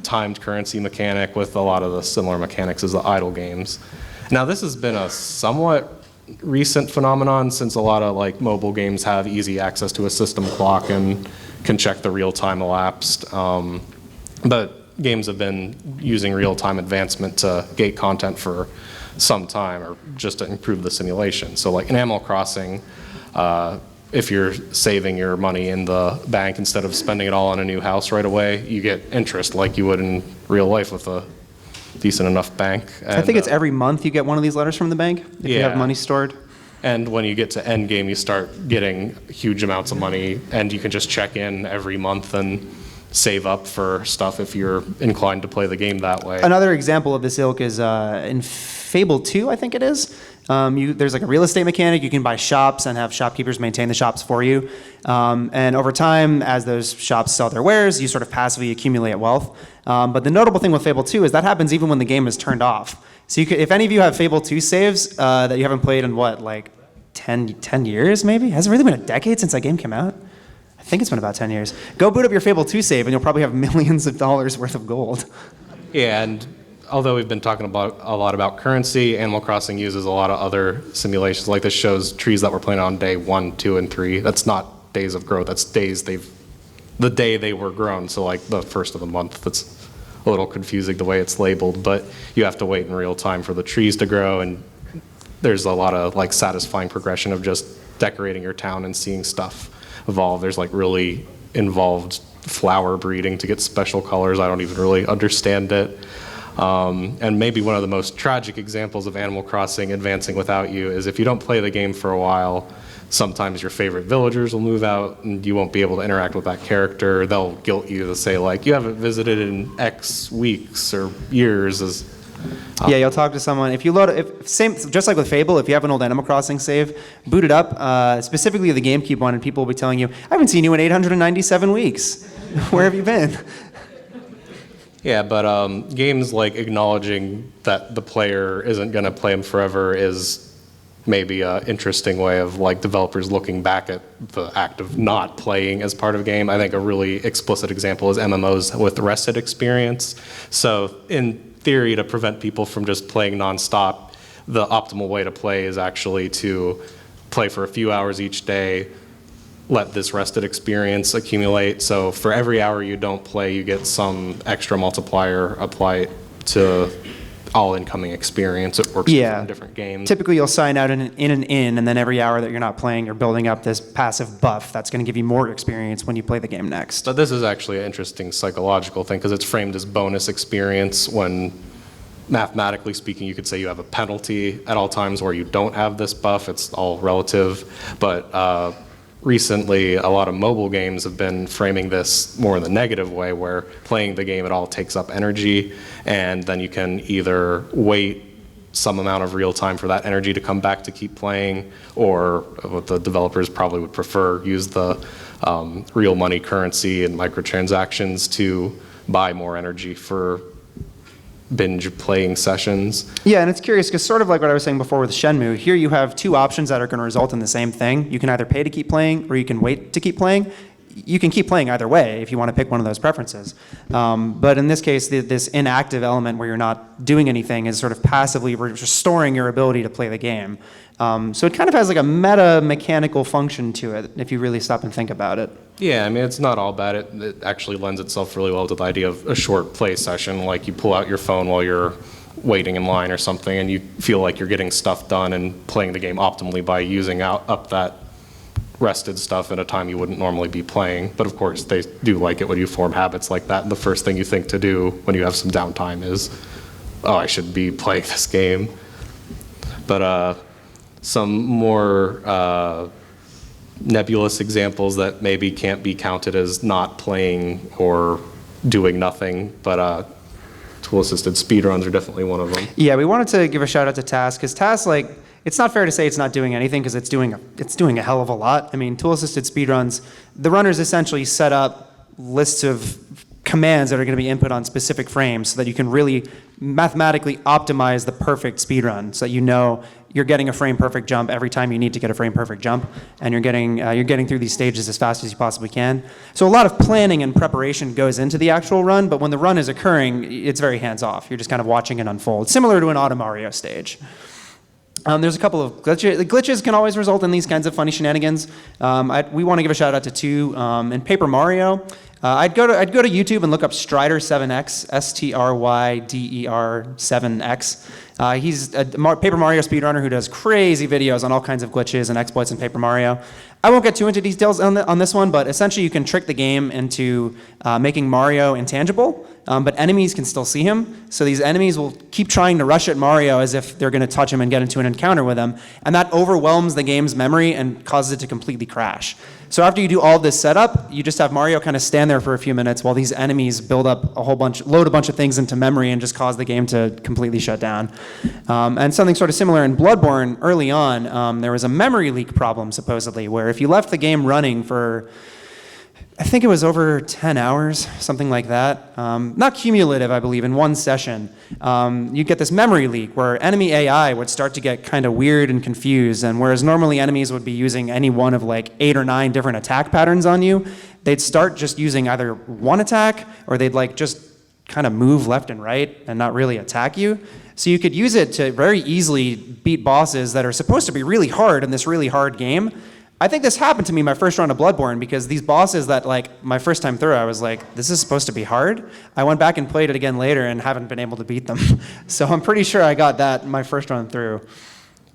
timed currency mechanic with a lot of the similar mechanics as the idle games. Now this has been a somewhat recent phenomenon, since a lot of like mobile games have easy access to a system clock and can check the real-time elapsed. But games have been using real-time advancement to gate content for some time, or just to improve the simulation. So like in Animal Crossing, if you're saving your money in the bank instead of spending it all on a new house right away, you get interest like you would in real life with a decent enough bank. And, I think it's every month you get one of these letters from the bank if you have Yeah. money stored. And when you get to end game, you start getting huge amounts of money, and you can just check in every month and save up for stuff if you're inclined to play the game that way. Another example of this ilk is in Fable 2, I think it is. There's like a real estate mechanic. You can buy shops and have shopkeepers maintain the shops for you. And over time, as those shops sell their wares, you sort of passively accumulate wealth. But the notable thing with Fable 2 is that happens even when the game is turned off. So you could, if any of you have Fable 2 saves that you haven't played in what, like 10 years maybe? Has it really been a decade since that game came out? I think it's been about 10 years. Go boot up your Fable 2 save and you'll probably have millions of dollars worth of gold. Yeah, and although we've been talking about a lot about currency, Animal Crossing uses a lot of other simulations. Like this shows trees that were planted on day 1, 2, and 3. That's not days of growth. That's days the day they were grown. So like the first of the month. That's a little confusing the way it's labeled, but you have to wait in real time for the trees to grow, and there's a lot of like satisfying progression of just decorating your town and seeing stuff evolve. There's like really involved flower breeding to get special colors. I don't even really understand it. And maybe one of the most tragic examples of Animal Crossing advancing without you is if you don't play the game for a while, sometimes your favorite villagers will move out and you won't be able to interact with that character. They'll guilt you to say like, you haven't visited in X weeks or years. Yeah, you'll talk to someone. If you just like with Fable, if you have an old Animal Crossing save, boot it up, specifically the GameCube one, and people will be telling you, I haven't seen you in 897 weeks. Where have you been? Yeah, but games like acknowledging that the player isn't going to play them forever is maybe an interesting way of like developers looking back at the act of not playing as part of a game. I think a really explicit example is MMOs with rested experience. So in theory, to prevent people from just playing nonstop, the optimal way to play is actually to play for a few hours each day, let this rested experience accumulate. So for every hour you don't play, you get some extra multiplier applied to all incoming experience. It works in different games. Typically you'll sign out in an in, and then every hour that you're not playing, you're building up this passive buff that's going to give you more experience when you play the game next. But this is actually an interesting psychological thing because it's framed as bonus experience when mathematically speaking you could say you have a penalty at all times where you don't have this buff. It's all relative. But recently a lot of mobile games have been framing this more in the negative way where playing the game at all takes up energy, and then you can either wait some amount of real time for that energy to come back to keep playing, or what the developers probably would prefer, use the real money currency and microtransactions to buy more energy for binge playing sessions. Yeah, and it's curious because sort of like what I was saying before with Shenmue, here you have two options that are going to result in the same thing. You can either pay to keep playing or you can wait to keep playing. You can keep playing either way if you want to pick one of those preferences. But in this case, this inactive element where you're not doing anything is sort of passively restoring your ability to play the game. So it kind of has like a meta mechanical function to it if you really stop and think about it. Yeah, I mean, it's not all bad. It actually lends itself really well to the idea of a short play session, like you pull out your phone while you're waiting in line or something, and you feel like you're getting stuff done and playing the game optimally by using up that rested stuff at a time you wouldn't normally be playing. But of course, they do like it when you form habits like that. And the first thing you think to do when you have some downtime is, oh, I should be playing this game. But some more nebulous examples that maybe can't be counted as not playing or doing nothing, but tool-assisted speedruns are definitely one of them. Yeah, we wanted to give a shout out to Task because Task, like, It's not fair to say it's not doing anything because it's doing a hell of a lot. I mean, tool-assisted speedruns, the runners essentially set up lists of commands that are going to be input on specific frames so that you can really mathematically optimize the perfect speedrun so that you know you're getting a frame perfect jump every time you need to get a frame perfect jump, and you're getting through these stages as fast as you possibly can. So a lot of planning and preparation goes into the actual run, but when the run is occurring, it's very hands-off. You're just kind of watching it unfold, similar to an Auto Mario stage. There's a couple of glitches. The glitches can always result in these kinds of funny shenanigans. We want to give a shout out to two. In Paper Mario, I'd go to YouTube and look up Strider7X, STRYDER7X. He's a Paper Mario speedrunner who does crazy videos on all kinds of glitches and exploits in Paper Mario. I won't get too into details on this one, but essentially you can trick the game into making Mario intangible, but enemies can still see him. So these enemies will keep trying to rush at Mario as if they're going to touch him and get into an encounter with him, and that overwhelms the game's memory and causes it to completely crash. So after you do all this setup, you just have Mario kind of stand there for a few minutes while these enemies load a bunch of things into memory and just cause the game to completely shut down. And something sort of similar in Bloodborne early on, there was a memory leak problem supposedly, where if you left the game running for, I think it was over 10 hours, something like that. Not cumulative, I believe, in one session. You get this memory leak where enemy AI would start to get kind of weird and confused, and whereas normally enemies would be using any one of like 8 or 9 different attack patterns on you, they'd start just using either one attack or they'd like just kind of move left and right and not really attack you. So you could use it to very easily beat bosses that are supposed to be really hard in this really hard game. I think this happened to me my first run of Bloodborne because these bosses that like my first time through, I was like, this is supposed to be hard. I went back and played it again later and haven't been able to beat them. So I'm pretty sure I got that my first run through.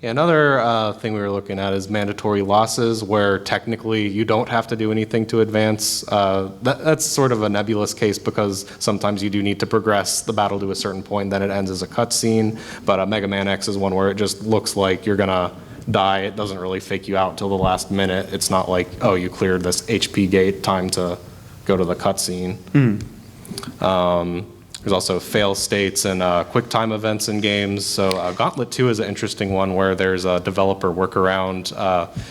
Yeah, another thing we were looking at is mandatory losses, where technically you don't have to do anything to advance. That's sort of a nebulous case because sometimes you do need to progress the battle to a certain point, then it ends as a cutscene. But Mega Man X is one where it just looks like you're gonna die. It doesn't really fake you out till the last minute. It's not like, oh, you cleared this HP gate, time to go to the cutscene. There's also fail states and quick time events in games. So Gauntlet 2 is an interesting one where there's a developer workaround.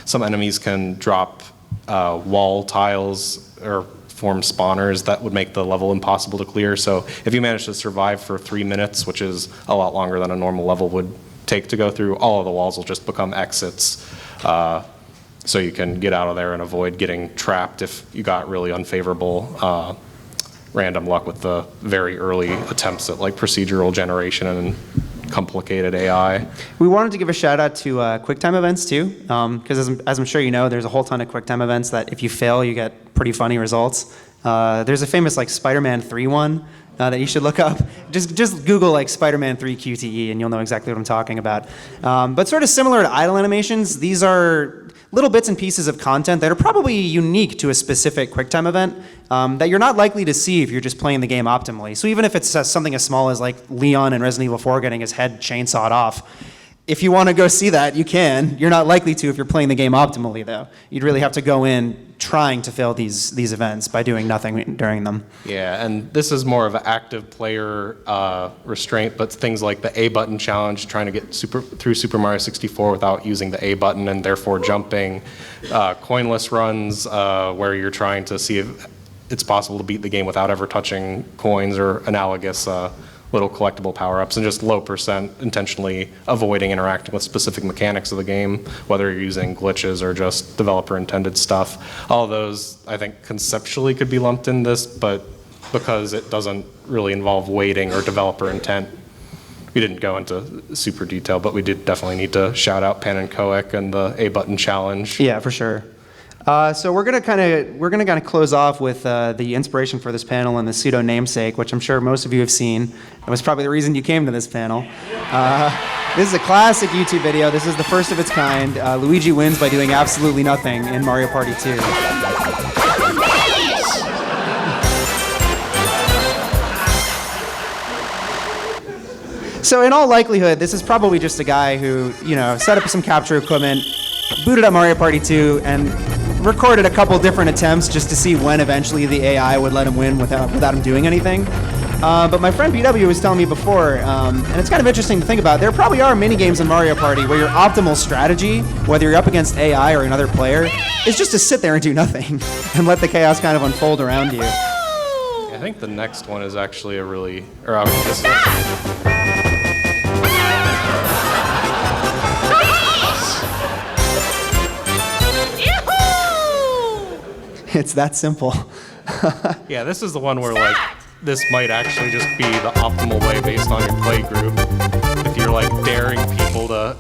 Some enemies can drop wall tiles or form spawners that would make the level impossible to clear. So if you manage to survive for 3 minutes, which is a lot longer than a normal level would take to go through, all of the walls will just become exits. So you can get out of there and avoid getting trapped if you got really unfavorable random luck with the very early attempts at like procedural generation and complicated AI. We wanted to give a shout out to QuickTime events too, because as I'm sure you know, there's a whole ton of QuickTime events that if you fail, you get pretty funny results. There's a famous like Spider-Man 3 one that you should look up. Just Google like Spider-Man 3 QTE and you'll know exactly what I'm talking about. But sort of similar to idle animations, these are little bits and pieces of content that are probably unique to a specific QuickTime event that you're not likely to see if you're just playing the game optimally. So even if it's something as small as like Leon in Resident Evil 4 getting his head chainsawed off, if you want to go see that, you can. You're not likely to if you're playing the game optimally, though. You'd really have to go in trying to fail these events by doing nothing during them. Yeah, and this is more of an active player restraint, but things like the A button challenge, trying to get through Super Mario 64 without using the A button and therefore jumping, coinless runs where you're trying to see if it's possible to beat the game without ever touching coins or analogous little collectible power-ups, and just low percent intentionally avoiding interacting with specific mechanics of the game, whether you're using glitches or just developer-intended stuff. All of those, I think, conceptually could be lumped in this, but because it doesn't really involve waiting or developer intent, we didn't go into super detail, but we did definitely need to shout out Pan and Coic and the A-button challenge. Yeah, for sure. So we're gonna kind of close off with the inspiration for this panel and the pseudo namesake, which I'm sure most of you have seen. That was probably the reason you came to this panel. This is a classic YouTube video. This is the first of its kind. Luigi wins by doing absolutely nothing in Mario Party 2. So in all likelihood, this is probably just a guy who, set up some capture equipment, booted up Mario Party 2, and recorded a couple different attempts just to see when eventually the AI would let him win without him doing anything. But my friend BW was telling me before, and it's kind of interesting to think about, there probably are mini games in Mario Party where your optimal strategy, whether you're up against AI or another player, is just to sit there and do nothing and let the chaos kind of unfold around you. I think the next one is actually a really, this It's that simple. Yeah, this is the one where like this might actually just be the optimal way based on your play group. If you're like daring people to.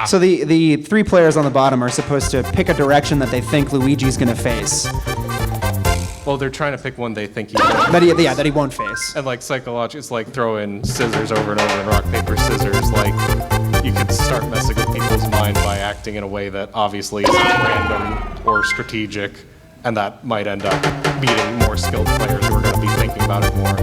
So the 3 players on the bottom are supposed to pick a direction that they think Luigi's going to face. Well, they're trying to pick one they think he won't. That he won't face. And like psychologically, it's like throwing scissors over and over and rock, paper, scissors. Like you could start messing with people's mind by acting in a way that obviously isn't random or strategic, and that might end up beating more skilled players who are going to be thinking about it more.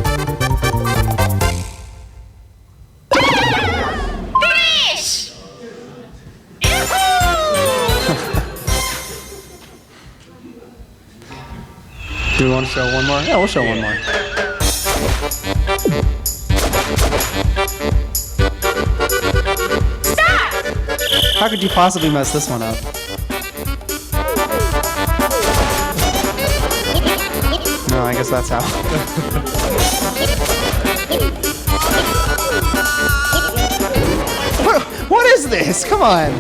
Do we want to show one more? Yeah, we'll show one more. Stop! How could you possibly mess this one up? No, I guess that's how. What is this? Come on.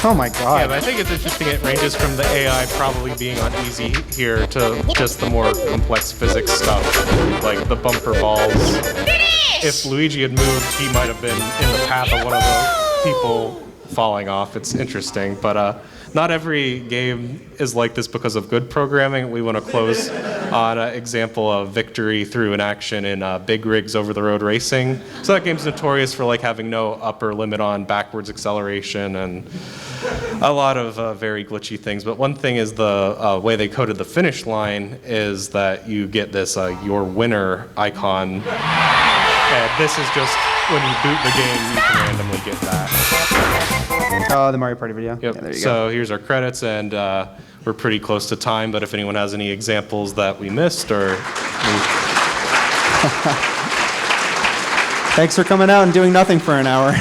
Oh my god. Yeah, but I think it's interesting it ranges from the AI probably being on easy here to just the more complex physics stuff, like the bumper balls. If Luigi had moved, he might have been in the path of one of the people falling off. It's interesting, but not every game is like this because of good programming. We want to close on an example of victory through an action in Big Rigs Over the Road Racing. So that game's notorious for like having no upper limit on backwards acceleration and a lot of very glitchy things. But one thing is the way they coded the finish line is that you get this your winner icon. And this is just when you boot the game, you can randomly get that. Oh, the Mario Party video? Yep. Yeah, there you So here's our credits, and we're pretty close to time, but if anyone has any examples that we missed or... Thanks for coming out and doing nothing for an hour.